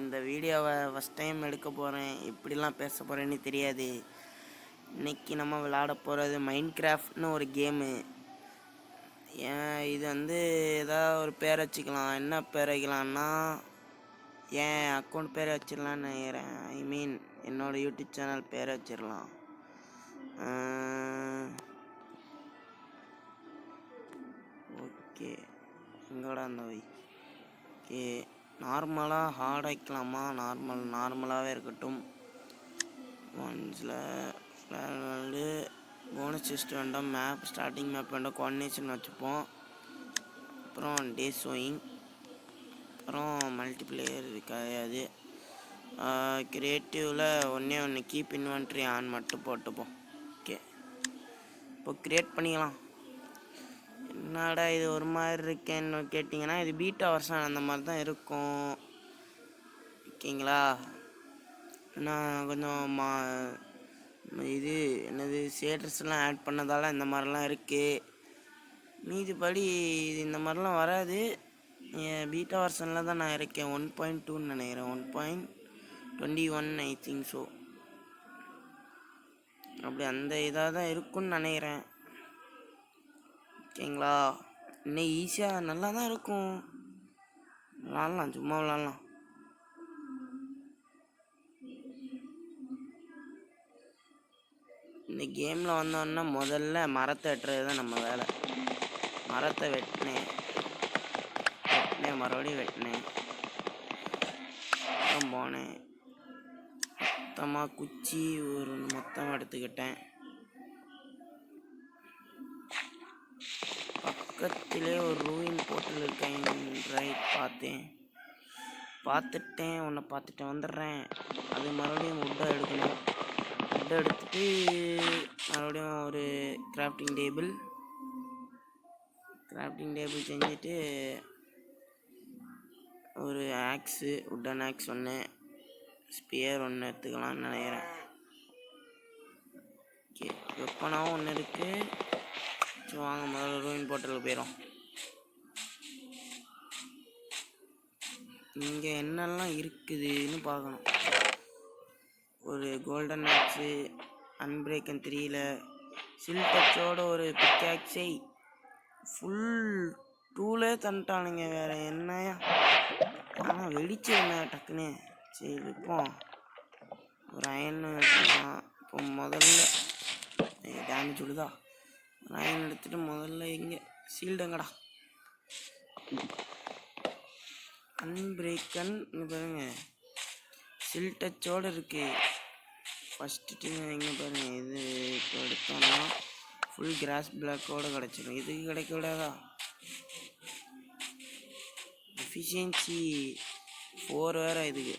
இந்த வீடியோவை first time எடுக்க போகிறேன், எப்படிலாம் பேச போகிறேன்னு தெரியாது. இன்றைக்கி நம்ம விளையாட போகிறது மைண்ட் கிராஃப்ட்னு ஒரு கேமு. இது ஏதாவது ஒரு பேர் வச்சுக்கலாம். என்ன பேர் வைக்கலான்னா, என் அக்கௌண்ட் பேர் வச்சிடலான்னு நினைக்கிறேன். என்னோடய யூடியூப் சேனல் பேர் வச்சிடலாம். ஓகே, எங்கோட அந்த வை. ஓகே, நார்மலாக ஹார்ட் வைக்கலாமா? நார்மலாகவே இருக்கட்டும். ஒன்ஸில் போனஸ் செஸ்ட் வேண்டாம். மேப் ஸ்டார்டிங் மேப் வேண்டாம். கோஆர்டினேஷன் வச்சுப்போம். அப்புறம் டே ஷோயிங், அப்புறம் மல்டிப்ளேயர் கிடையாது. க்ரியேட்டிவில் ஒன்று கீப் இன்வென்ட்ரி ஆன் மட்டும் போட்டுப்போம். ஓகே, இப்போ க்ரியேட் பண்ணிக்கலாம். என்னடா இது ஒரு மாதிரி இருக்கேன்னு கேட்டிங்கன்னா, இது பீட்டா வெர்ஷன் அந்த மாதிரி தான் இருக்கும். ஓகேங்களா? நான் கொஞ்சம் இது என்னது ஷேடர்ஸ்லாம் ஆட் பண்ணதால் இந்த மாதிரிலாம் இருக்குது. மீதிப்படி இது இந்த மாதிரிலாம் வராது. பீட்டா வெர்ஷனில் தான் நான் இருக்கேன். 1.2ன்னு நினைக்கிறேன். 1.21 ஐ திங்க் ஸோ. அப்படி அந்த இதாக தான் இருக்குன்னு நினைக்கிறேன். ஓகேங்களா? இன்னும் ஈஸியாக நல்லா தான் இருக்கும். விளாட்லாம், சும்மா விளாட்லாம். இந்த கேமில் வந்தோன்னா முதல்ல மரத்தை வெட்டுறது தான் நம்ம வேலை. மரத்தை வெட்டினேன், மறுபடியும் வெட்டினேன். அப்புறம் போனேன், மொத்தமாக குச்சி ஒரு மொத்தமாக எடுத்துக்கிட்டேன். பக்கத்திலே ஒரு ரூயின் போர்ட்டல் இருக்கேன் பார்த்துட்டேன். உன்னை பார்த்துட்டு வந்துடுறேன். அது மறுபடியும் வுட்டை எடுக்கணும். வுட்டை எடுத்துட்டு மறுபடியும் ஒரு கிராஃப்டிங் டேபிள் செஞ்சுட்டு ஒரு ஆக்ஸு, வுட்டன் ஆக்ஸ் ஒன்று, ஸ்பியர் ஒன்று எடுத்துக்கலாம்னு நினைக்கிறேன். ஓகே, வெப்பனாவும் ஒன்று இருக்குது. சரி வாங்க, முதல்ல ரூயின் போர்ட்டலுக்கு போயிடும். இங்கே என்னெல்லாம் இருக்குதுன்னு பார்க்கணும். ஒரு கோல்டன் ஆக்ஸு, அன்பிரேக்கன் 3ல் சில் டச்சோட ஒரு பிக்காக்ஸை ஃபுல் டூலே தந்துட்டானுங்க. வேறு என்னையா? ஆனால் வெடிச்சு என்ன டக்குன்னு. சரி இப்போ ஒரு அயன் எடுத்துக்கலாம். இப்போ முதல்ல டேமேஜ் விடுதா? ஒரு அயன் எடுத்துகிட்டு முதல்ல எங்கே சீல்டுங்கடா அன்பிரேக்கன் இங்கே பாருங்க, சில் டச்சோடு இருக்குது. ஃபஸ்ட்டு இங்கே பாருங்க, இது இப்போ எடுத்தோம்னா ஃபுல் கிராஸ் பிளாக்கோடு கிடச்சிடும். இதுக்கு கிடைக்க விடாதா? எஃபிஷியன்சி 4 வேறு. இதுக்கு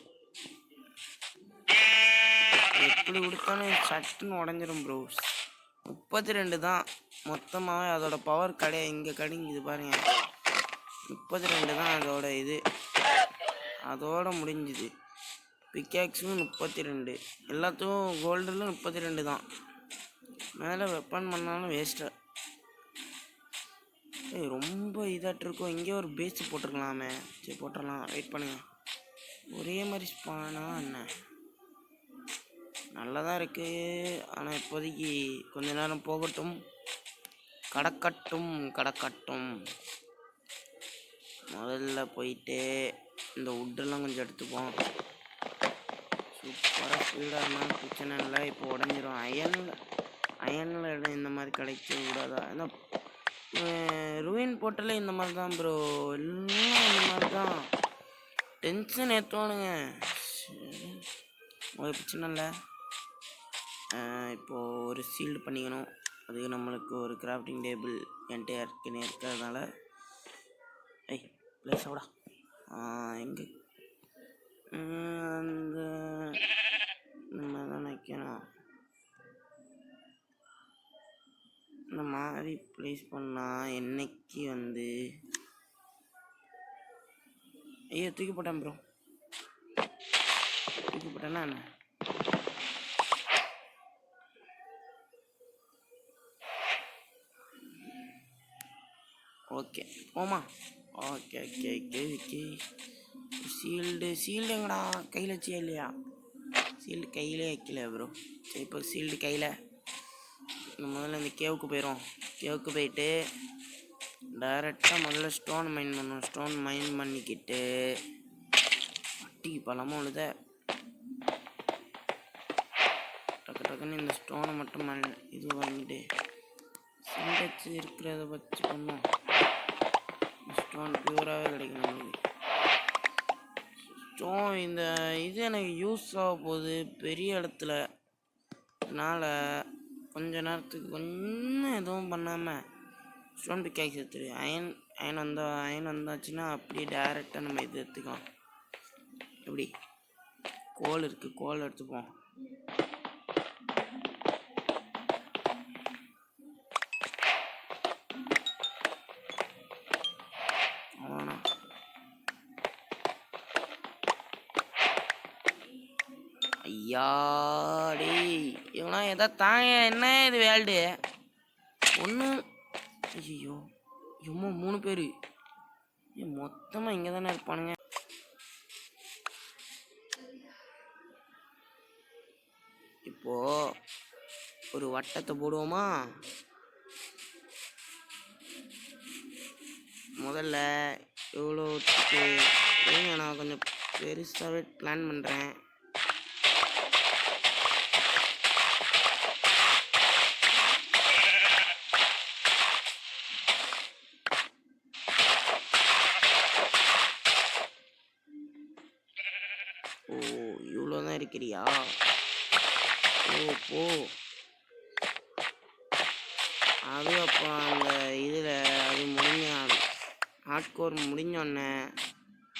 எப்படி கொடுத்தாலும் சட்டுன்னு உடஞ்சிரும் ப்ரோ. 32 தான் மொத்தமாகவே அதோட பவர் இங்கே கிடைக்குது பாருங்க. 32 தான் அதோட இது. அதோட முடிஞ்சுது. பிக்காக்ஸும் 32, எல்லாத்துக்கும் கோல்டில் 32 தான். மேலே வெப்பன் பண்ணாலும் வேஸ்ட்டாக. ரொம்ப இதாட்டு இருக்கும். இங்கே ஒரு பேஸ் போட்டிருக்கலாமே. சரி போட்டுடலாம், வெயிட் பண்ணுங்க. ஒரே மாதிரி ஸ்பானா என்ன? நல்லா தான் இருக்குது. ஆனால் இப்போதைக்கு கொஞ்ச நேரம் போகட்டும், கடக்கட்டும். முதல்ல போயிட்டு இந்த வுட்டெல்லாம் கொஞ்சம் எடுத்துப்போம். சூப்பராக ஸ்பீடாக இருந்தாலும் பிரச்சனை இல்லை. இப்போ உடஞ்சிரும். அயனில் இந்த மாதிரி கிடைக்க கூடாதா? ஏன்னா ரூயின் போர்ட்டலே இந்த மாதிரி தான் ப்ரோ. எல்லாம் இந்த மாதிரி தான் டென்ஷன் ஏற்றுவானுங்க. ஒரு பிரச்சனை இல்லை. இப்போது ஒரு சீல்டு பண்ணிக்கணும். அதுக்கு நம்மளுக்கு ஒரு கிராஃப்டிங் டேபிள் என்கிட்ட ஏற்கனவே இருக்கிறதுனால ப்ளேஸோடா எங்கே அந்த நம்ம தான் வைக்கணும். இந்த மாதிரி ப்ளேஸ் பண்ணால் என்னைக்கு ஐயோ தூக்கி போட்டேன் ப்ரோ. தூக்கி போட்டேன்னா என்ன? ஓகே போமா. ஓகே ஷீல்டு எங்கடா? கையில் வச்சியா இல்லையா? ஷீல்டு கையிலே வைக்கல ப்ரோ. சரி இப்போ ஷீல்டு கையில். முதல்ல இந்த கேவுக்கு போயிடும். கேவுக்கு போயிட்டு டைரெக்டாக முதல்ல ஸ்டோன் மைன் பண்ணுவோம். ஸ்டோன் மைன் பண்ணிக்கிட்டு பழமும் உழுத டக்கு டக்குன்னு இந்த ஸ்டோனை மட்டும் இது வாங்கிட்டு சிண்டெக்ஸ் இருக்கிறத வச்சு பண்ணுவோம். ஸ்டோன் பியூராகவே கிடைக்கும் நம்மளுக்கு. ஸ்டோன் இந்த இது எனக்கு யூஸ் ஆக போகுது பெரிய இடத்துல. அதனால் கொஞ்ச நேரத்துக்கு கொஞ்சம் எதுவும் பண்ணாமல் ஸ்டோன் பிக்காக்ஸ் எடுத்துரு. அயன் வந்தாச்சுன்னா அப்படியே டேரெக்டாக நம்ம இது எடுத்துக்கலாம். எப்படி கோல் இருக்குது, கோல் எடுத்துப்போம். அவ்வளோண்ணா. ஐயா டேய் இவனா எதா தாங்க. என்ன இது வேல்டு ஒன்று? ஐயோ எம்மோ 3 பேர் மொத்தமாக இங்கே தானே இருப்பானுங்க. இப்போ ஒரு வட்டத்தை போடுவோமா? முதல்ல எவ்வளோ நான் கொஞ்சம் பெருசாகவே பிளான் பண்ணுறேன். ஓ இவ்வளோ தான் இருக்கிறியா? ஓ போ. அது அப்போ அந்த இதில் அது ஹார்ட்கோர் முடிஞ்சோடனே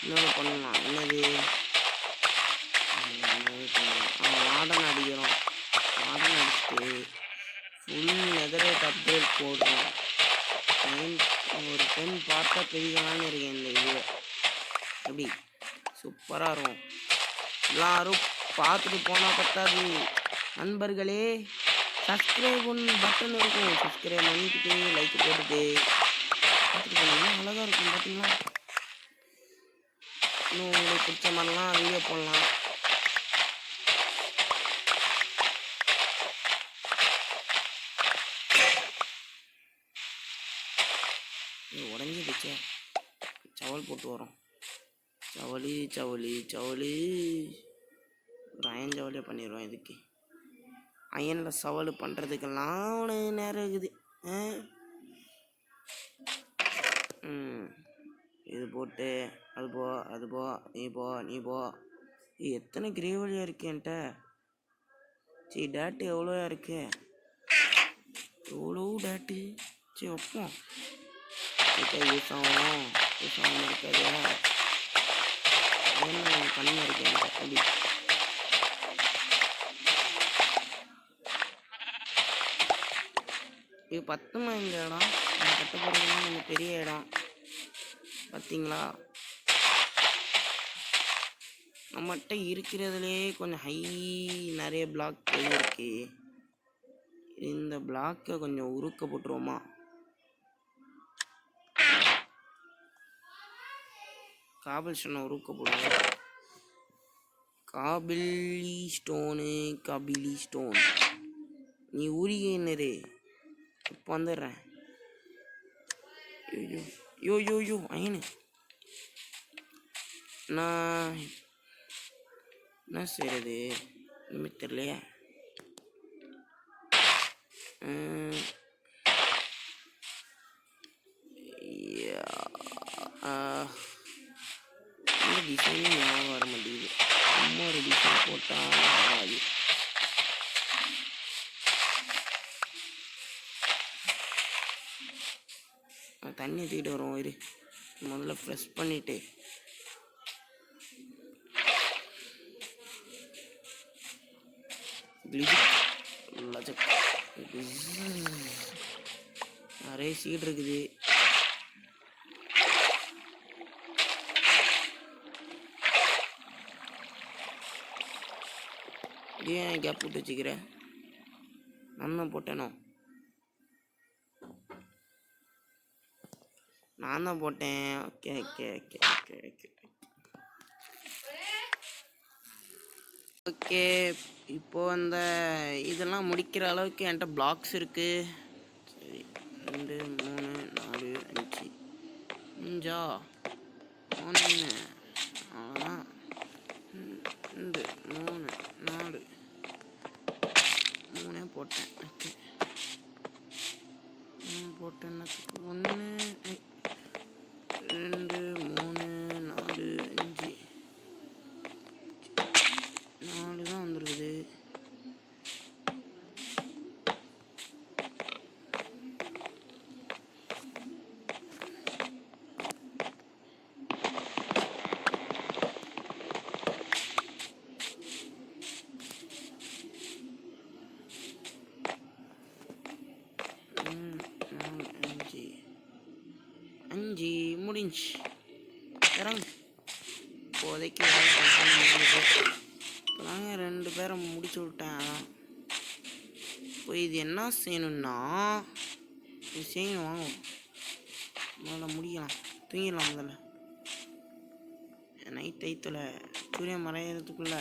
இன்னொன்று பண்ணலாம். என்னது? வார்டன் அடிக்கிறோம். வார்டன் அடிச்சுட்டு ஃபுல் நெதரேட் அப்டேட் போடுறோம். ஒரு 10 பார்த்தா பெரியலான்னு இருக்கேன் இந்த இது. எப்படி சூப்பராக இருக்கும். எல்லாரும் பார்த்துட்டு போனால் பத்தாது நண்பர்களே. சப்ஸ்கிரைப் பட்டன் இருக்கும். சப்ஸ்கிரைப் பண்ணிக்கிட்டு லைக் போட்டுட்டு பார்த்துட்டு போனீங்கன்னா அழகாக இருக்கும். பார்த்தீங்களா? இன்னும் உங்களுக்கு பிடிச்ச மாதிரிலாம் வீடியோ போடலாம். உடஞ்சிடுச்சே. சவல் போட்டு வரோம். சவலி ஒரு அயன் ஜவலியாக பண்ணிடுவோம். இதுக்கு அயனில் சவால் பண்ணுறதுக்கெல்லாம் உனக்கு நேரம் இருக்குது. இது போட்டு அது போ நீ போ. எத்தனை கிரேவலியாக இருக்கேன்ட்ட. சரி டேட்டு எவ்வளோயா இருக்கு? எவ்வளோ டேட்டு? சரி வைப்போம். யூஸ் ஆகும் இருக்காது. கம்மியாக இருக்கேன். அப்படி இது 10 இந்த இடம் நம்ம கட்ட போகிறதுனா கொஞ்சம் பெரிய இடம். பார்த்தீங்களா? நம்மகிட்ட இருக்கிறதுலே கொஞ்சம் நிறைய பிளாக் இருக்கு. இந்த பிளாக்கை கொஞ்சம் உருக்க போட்டுருவோமா? காபில் ஸ்டோனை உருக்க போடுவோம். காபிலி ஸ்டோன் நீ உருகினரு. இப்போ வந்துடுறேன். யோ அயனு நான் என்ன செய்யறது இனிமே தெரியலையே. இந்த டிசைனும் ஞாபகம் வர மாட்டேங்குது. சும்மா ஒரு டிசைன் போட்டால் ஆகாது. தண்ணி ஊற்றிக்கிட்டு வரும். இரு முதல்ல ஃப்ரெஷ் பண்ணிட்டு நிறைய சீட் இருக்குது. ஏன் கேப் போட்டு வச்சுக்கிறேன்? நான் போட்டேனோ? நான் தான் போட்டேன். ஓகே. ஓகே, இப்போ அந்த இதெல்லாம் முடிக்கிற அளவுக்கு என்கிட்ட பிளாக்ஸ் இருக்கு. சரி, 2 3 4 5 5 1 அவ்வளோதான். 2 3 4 3 போட்டேன். ஓகே, போட்டேன். 1 2 3 4 5 4 தான் வந்துருக்குது. அஞ்சு முடிஞ்சு இறங்கு. இப்போதைக்கு இப்போதாங்க 2 பேரை முடிச்சு விட்டேன். அதான் இப்போ இது என்ன செய்யணும்னா, இது செய்யணும். வாங்க முதல்ல முடிக்கலாம், தூங்கிடலாம். முதல்ல நைட் டைத்தில் சூரியன் மறையிறதுக்குள்ளே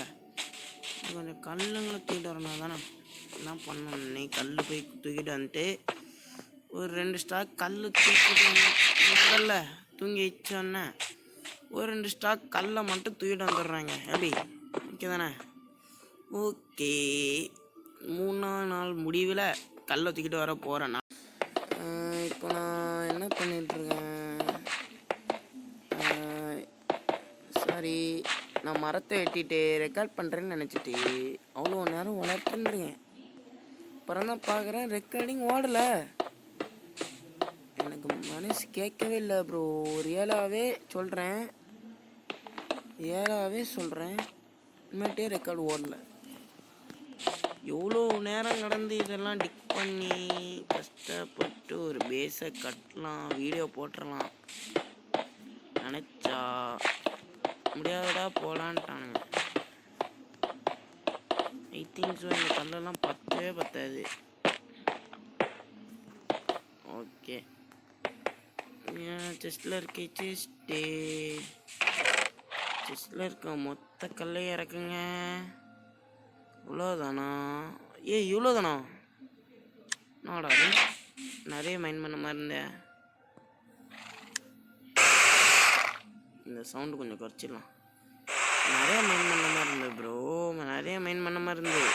கொஞ்சம் கல்லுங்களை தூக்கிட்டு வரணும் தானே. என்ன பண்ணணும், கல் போய் தூக்கிட்டு வந்துட்டு ஒரு 2 ஸ்டாக் கல் தூக்கிட்டு முதல்ல தூங்கி வச்சோன்னே ஒரு 2 ஸ்டாக் கல்லை மட்டும் தூக்கிட்டு வந்துடுறாங்க. எப்படி ஓகே தானே? ஓகே, 3ஆம் நாள் முடிவில் கல்லை தூக்கிட்டு வர போகிறேன். இப்போ நான் என்ன பண்ணிகிட்ருக்கேன், சாரி, நான் மரத்தை வெட்டிட்டு ரெக்கார்ட் பண்ணுறேன்னு நினச்சிட்டு அவ்வளோ நேரம் வளர்த்துன்றேன். அப்புறம் தான் பார்க்குறேன் ரெக்கார்டிங் ஓடலை. எனக்கு மனசு கேட்கவே இல்லை ப்ரோ. ரியலாகவே சொல்கிறேன், இனிமேட்டே ரெக்கார்டு ஓடலை. எவ்வளோ நேரம் கடந்து இதெல்லாம் டிக் பண்ணி கஷ்டப்பட்டு ஒரு பேஸை கட்டலாம், வீடியோ போட்டுடலாம் நினச்சா முடியாதடா போகலான்ட்டானுங்க. ஐ திங்க் ஸோ இந்த கல்லெல்லாம் பத்தவே பத்தாது. ஓகே, செஸ்டில் இருக்க செஸ்டில் இருக்க மொத்த கல்லை இறக்குங்க. இவ்வளோதானா? இவ்வளோதானா? நாடா நிறைய மைண்ட் பண்ண மாதிரி இருந்தேன். இந்த சவுண்டு கொஞ்சம் குறைச்சிடலாம். நிறைய மைண்ட் பண்ண மாதிரி இருந்தது ப்ரோ, நிறைய மைண்ட் பண்ண மாதிரி இருந்தது.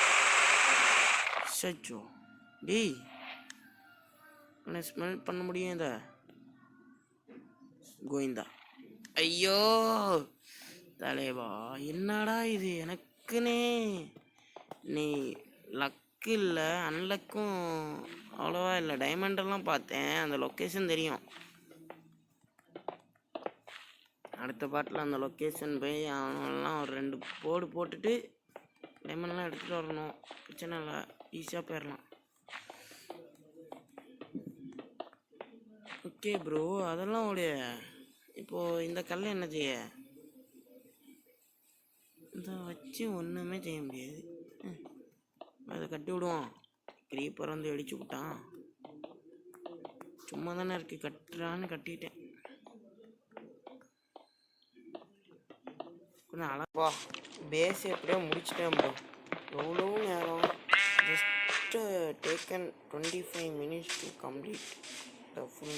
சச்சோ டேய், ஸ்மெல் பண்ண முடியும் இதை கோவிந்தா. ஐயோ தலைவா, என்னடா இது எனக்குன்னே. நீ லக்கு இல்லை, அன்லக்கும் அவ்வளோவா இல்லை. டைமண்டெல்லாம் பார்த்தேன், அந்த லொக்கேஷன் தெரியும். அடுத்த பாட்டில் அந்த லொக்கேஷன் போய் அவனெல்லாம் ஒரு 2 போடு போட்டுட்டு டைமண்ட்லாம் எடுத்துகிட்டு வரணும். பிரச்சனை இல்லை, ஈஸியாக போயிடலாம். ஓகே ப்ரோ, அதெல்லாம் உடைய. இப்போது இந்த கல்லை என்ன செய்ய, இதை வச்சு ஒன்றுமே செய்ய முடியாது. அதை கட்டி விடுவோம். கிரீப்பர் வந்து வெடிச்சு விட்டான். சும்மா தானே இருக்குது, கட்டுறான்னு கட்டிட்டேன். கொஞ்சம் அழகா பேஸ் எப்படியோ முடிச்சிட்டேன் ப்ரோ. எவ்வளோ நேரம், just taken 25 minutes to complete the full